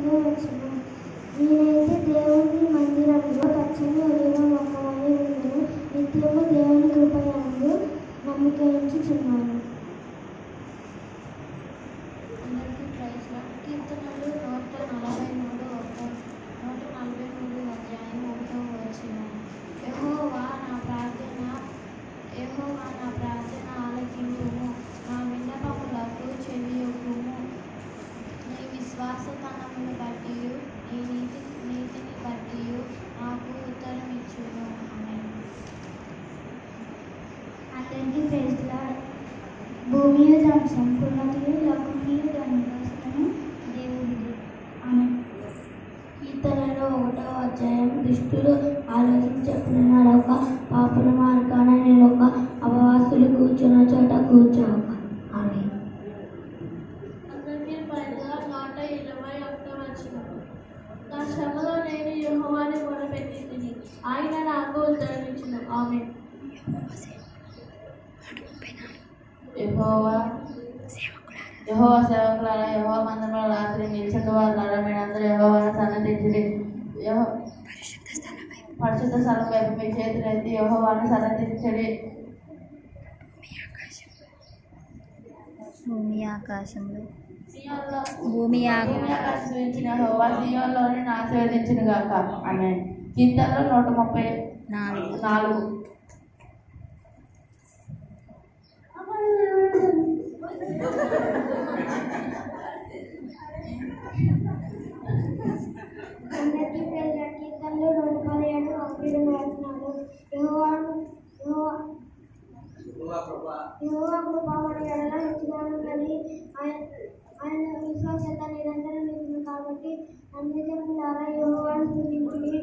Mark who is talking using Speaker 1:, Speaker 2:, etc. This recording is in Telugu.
Speaker 1: నుండి వచ్చును. నేనైతే దేవుని మందిరంలో పచ్చని ఒలీవ మొక్కవలె ఉండును. నిత్యము దేవుని కృపయందు నమ్మిక ఉంచుచున్నాను.
Speaker 2: అందరికీ ప్రైజ్ లార్డ్. కీర్తనలు 143 అధ్యాయం 1వ వచనం. యెహోవా నా ప్రార్థన ఆలకింపుము, నా విన్నపములకు చెవియొగ్గుము. నీ విశ్వాసతనమును బట్టి నీ నీతిని బట్టి నాకు ఉత్తరం ఇచ్చును. ఆమేన్.
Speaker 1: అందరికీ ప్రైజ్ లార్డ్. భూమి సంపూర్ణతయు లోకములు దాని నివాసము దేవుడిది. ఆమేన్. కీర్తనలో 1వ అధ్యాయం. దుష్టులు ఆలోచించక పాపుల మార్గాన నిలక, అపవాసులు కూర్చున్న చోట కూర్చోక. ఆమేన్.
Speaker 2: అందరికీ ప్రైజ్ లార్డ్. 121వ వచనం. నా శ్రమలో నేను యెహోవాని మొరపెట్టితిని, ఆయన నాకు ఉత్తరమిచ్చును. ఆమేన్.
Speaker 3: యెహోవా సేవకులారా, యెహోవా మందిరంలో రాత్రి నిలిచిన వారులారా, మీరందరూ యెహోవాను సన్నతించిరి. పరిశుద్ధ స్థలం వైపు మీ చేతులెత్తి యెహోవాను సన్నతించిరి.
Speaker 4: భూమి ఆకాశంలో
Speaker 3: భూమి ఆకాశం చూపించిన యెహోవా సీయోనులోని ఆశీర్వదించును గాక. ఆమేన్. కీర్తనలు 134.
Speaker 1: అందరికీ ప్రైజ్ లార్డ్. కీర్తనలు 117 1 వచనాలు. యెహోవా కృప మన ఎడల హెచ్చుగా ఉన్నది. ఆయన విశ్వాస్యత నిరంతరం నిలుచును. కాబట్టి అన్యజనులారా యెహోవాను స్తుతించుడి.